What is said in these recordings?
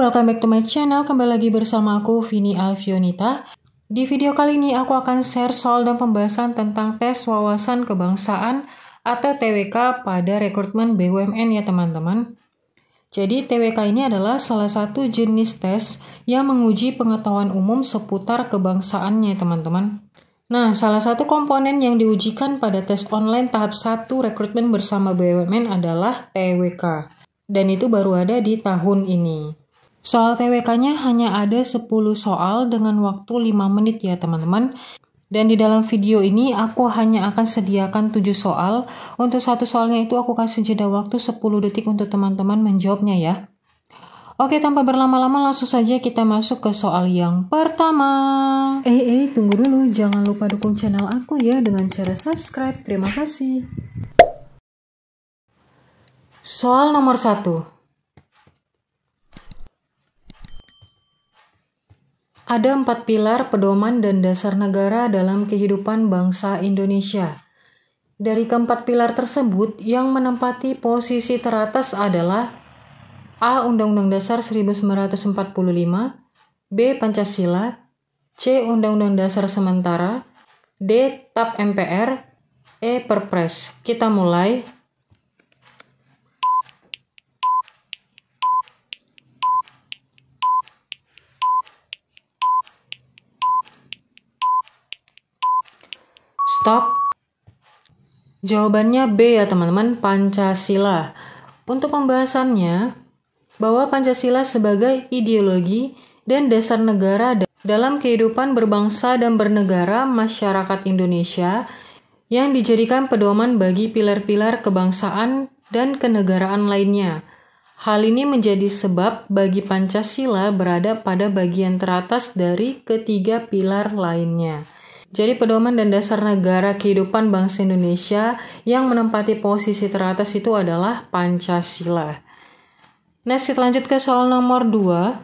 welcome back to my channel. Kembali lagi bersama aku, Vini Alfionita. Di video kali ini aku akan share soal dan pembahasan tentang tes wawasan kebangsaan atau TWK pada rekrutmen BUMN ya teman-teman. Jadi TWK ini adalah salah satu jenis tes yang menguji pengetahuan umum seputar kebangsaannya teman-teman. Nah, salah satu komponen yang diujikan pada tes online tahap 1 rekrutmen bersama BUMN adalah TWK. Dan itu baru ada di tahun ini. Soal TWK-nya hanya ada 10 soal dengan waktu 5 menit ya teman-teman. Dan di dalam video ini aku hanya akan sediakan 7 soal. Untuk satu soalnya itu aku kasih jeda waktu 10 detik untuk teman-teman menjawabnya ya. Oke, tanpa berlama-lama langsung saja kita masuk ke soal yang pertama. Tunggu dulu, jangan lupa dukung channel aku ya dengan cara subscribe. Terima kasih. Soal nomor 1. Ada 4 pilar pedoman dan dasar negara dalam kehidupan bangsa Indonesia. Dari keempat pilar tersebut, yang menempati posisi teratas adalah A. Undang-Undang Dasar 1945, B. Pancasila, C. Undang-Undang Dasar Sementara, D. TAP MPR, E. Perpres. Kita mulai. Stop. Jawabannya B ya teman-teman, Pancasila. Untuk pembahasannya, bahwa Pancasila sebagai ideologi dan dasar negara dalam kehidupan berbangsa dan bernegara masyarakat Indonesia yang dijadikan pedoman bagi pilar-pilar kebangsaan dan kenegaraan lainnya. Hal ini menjadi sebab bagi Pancasila berada pada bagian teratas dari ketiga pilar lainnya. Jadi pedoman dan dasar negara kehidupan bangsa Indonesia yang menempati posisi teratas itu adalah Pancasila. Next, kita lanjut ke soal nomor 2.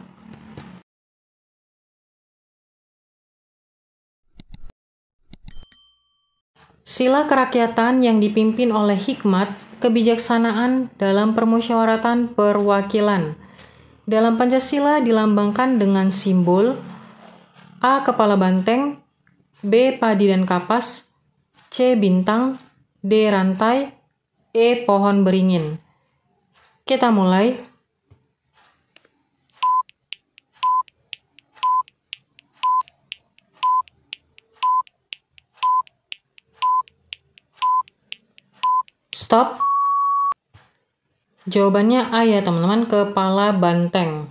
Sila kerakyatan yang dipimpin oleh hikmat, kebijaksanaan dalam permusyawaratan perwakilan. Dalam Pancasila dilambangkan dengan simbol A. Kepala banteng, B. Padi dan kapas, C. Bintang, D. Rantai, E. Pohon beringin. Kita mulai. Stop. Jawabannya A ya teman-teman, kepala banteng.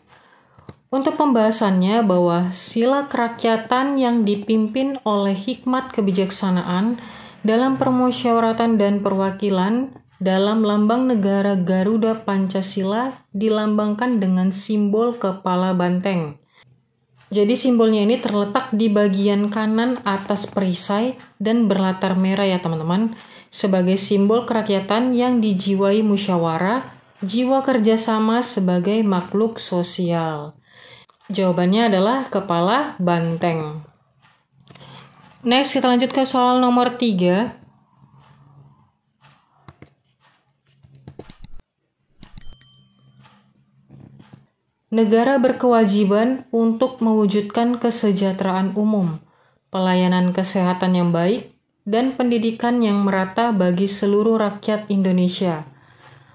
Untuk pembahasannya bahwa sila kerakyatan yang dipimpin oleh hikmat kebijaksanaan dalam permusyawaratan dan perwakilan dalam lambang negara Garuda Pancasila dilambangkan dengan simbol kepala banteng. Jadi simbolnya ini terletak di bagian kanan atas perisai dan berlatar merah ya teman-teman, sebagai simbol kerakyatan yang dijiwai musyawarah, jiwa kerjasama sebagai makhluk sosial. Jawabannya adalah kepala banteng. Next, kita lanjut ke soal nomor 3. Negara berkewajiban untuk mewujudkan kesejahteraan umum, pelayanan kesehatan yang baik, dan pendidikan yang merata bagi seluruh rakyat Indonesia.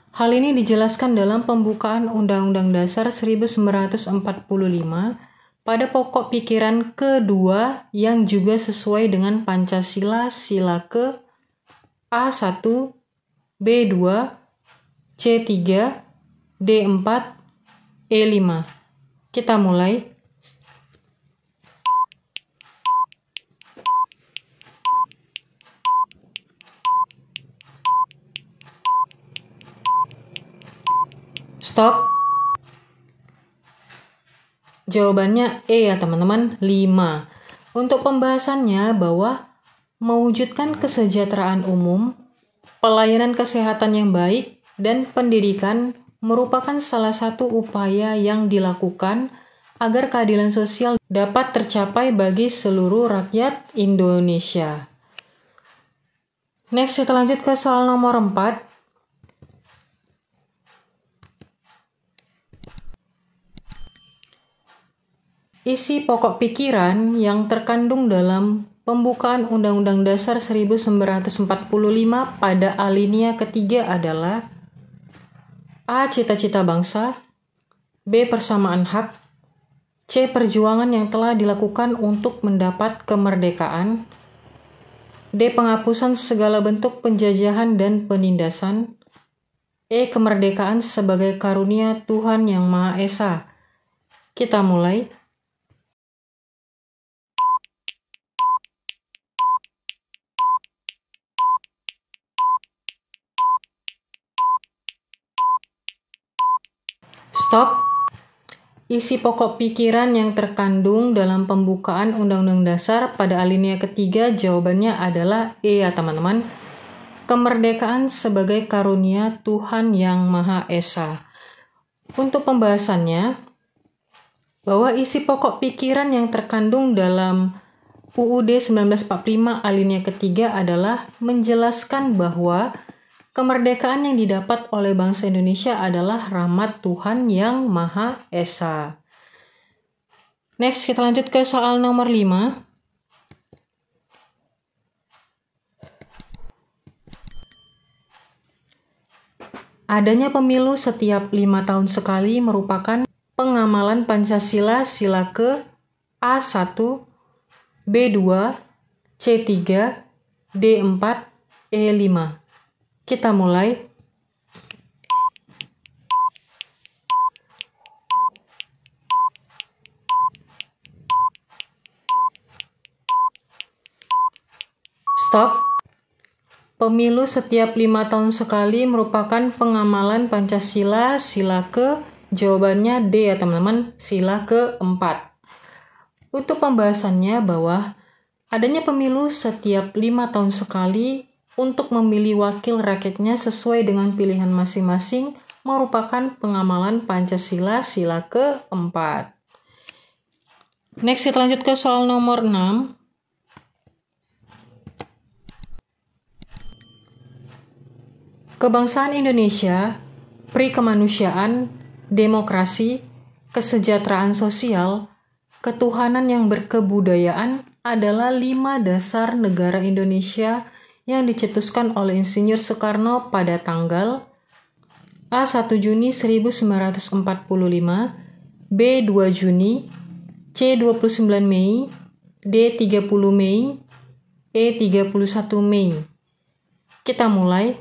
Hal ini dijelaskan dalam pembukaan Undang-Undang Dasar 1945 pada pokok pikiran kedua yang juga sesuai dengan Pancasila sila ke A1, B2, C3, D4, E5. Kita mulai. Stop. Jawabannya E ya teman-teman, 5. Untuk pembahasannya bahwa mewujudkan kesejahteraan umum, pelayanan kesehatan yang baik, dan pendidikan merupakan salah satu upaya yang dilakukan agar keadilan sosial dapat tercapai bagi seluruh rakyat Indonesia. Next, kita lanjut ke soal nomor 4. Isi pokok pikiran yang terkandung dalam pembukaan Undang-Undang Dasar 1945 pada alinea ketiga adalah A. Cita-cita bangsa, B. Persamaan hak, C. Perjuangan yang telah dilakukan untuk mendapat kemerdekaan, D. Penghapusan segala bentuk penjajahan dan penindasan, E. Kemerdekaan sebagai karunia Tuhan Yang Maha Esa. Kita mulai. Stop. Isi pokok pikiran yang terkandung dalam pembukaan Undang-Undang Dasar pada alinea ketiga jawabannya adalah E ya teman-teman. Kemerdekaan sebagai karunia Tuhan Yang Maha Esa. Untuk pembahasannya, bahwa isi pokok pikiran yang terkandung dalam UUD 1945 alinea ketiga adalah menjelaskan bahwa kemerdekaan yang didapat oleh bangsa Indonesia adalah rahmat Tuhan Yang Maha Esa. Next, kita lanjut ke soal nomor 5. Adanya pemilu setiap 5 tahun sekali merupakan pengamalan Pancasila sila ke A1, B2, C3, D4, E5. Kita mulai. Stop. Pemilu setiap 5 tahun sekali merupakan pengamalan Pancasila sila ke, jawabannya D ya teman-teman, sila ke-4. Untuk pembahasannya bahwa adanya pemilu setiap 5 tahun sekali untuk memilih wakil rakyatnya sesuai dengan pilihan masing-masing merupakan pengamalan Pancasila sila ke-4. Next, kita lanjut ke soal nomor 6. Kebangsaan Indonesia, pri kemanusiaan, demokrasi, kesejahteraan sosial, ketuhanan yang berkebudayaan adalah 5 dasar negara Indonesia yang dicetuskan oleh Insinyur Soekarno pada tanggal A. 1 Juni 1945, B. 2 Juni, C. 29 Mei, D. 30 Mei, E. 31 Mei. Kita mulai.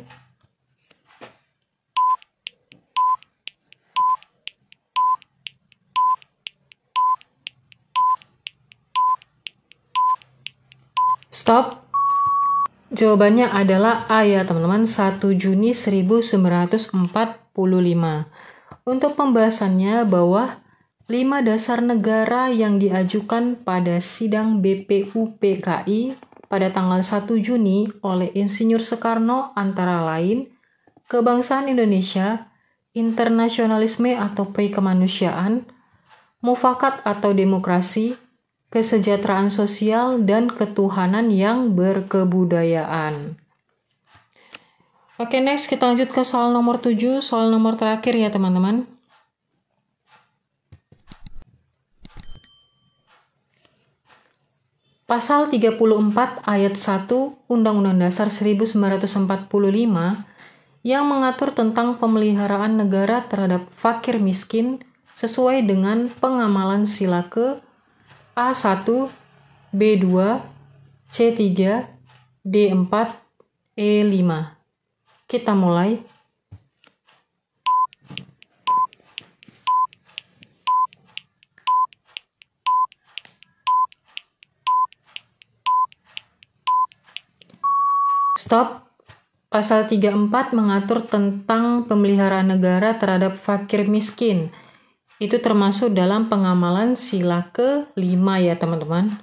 Stop. Jawabannya adalah A ya teman-teman, 1 Juni 1945. Untuk pembahasannya bahwa 5 dasar negara yang diajukan pada sidang BPUPKI pada tanggal 1 Juni oleh Insinyur Soekarno antara lain kebangsaan Indonesia, internasionalisme atau pri kemanusiaan, mufakat atau demokrasi, kesejahteraan sosial, dan ketuhanan yang berkebudayaan. Oke, next kita lanjut ke soal nomor 7, soal nomor terakhir ya teman-teman. Pasal 34 ayat 1 Undang-Undang Dasar 1945 yang mengatur tentang pemeliharaan negara terhadap fakir miskin sesuai dengan pengamalan sila ke A1, B2, C3, D4, E5. Kita mulai. Stop. Pasal 34 mengatur tentang pemeliharaan negara terhadap fakir miskin. Itu termasuk dalam pengamalan sila ke-5 ya teman-teman.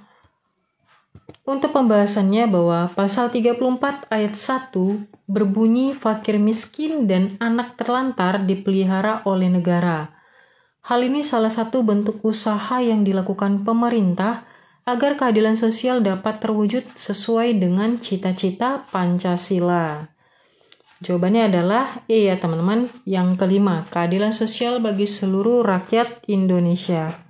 Untuk pembahasannya bahwa pasal 34 ayat 1 berbunyi fakir miskin dan anak terlantar dipelihara oleh negara. Hal ini salah satu bentuk usaha yang dilakukan pemerintah agar keadilan sosial dapat terwujud sesuai dengan cita-cita Pancasila. Jawabannya adalah E ya teman-teman, yang kelima, keadilan sosial bagi seluruh rakyat Indonesia.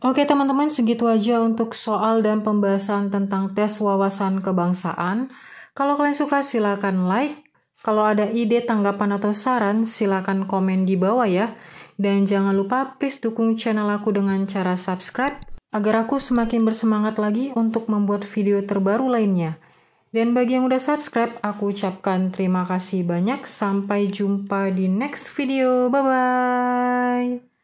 Oke teman-teman, segitu aja untuk soal dan pembahasan tentang tes wawasan kebangsaan. Kalau kalian suka silakan like. Kalau ada ide, tanggapan, atau saran, silakan komen di bawah ya. Dan jangan lupa please dukung channel aku dengan cara subscribe agar aku semakin bersemangat lagi untuk membuat video terbaru lainnya. Dan bagi yang udah subscribe, aku ucapkan terima kasih banyak. Sampai jumpa di next video. Bye-bye.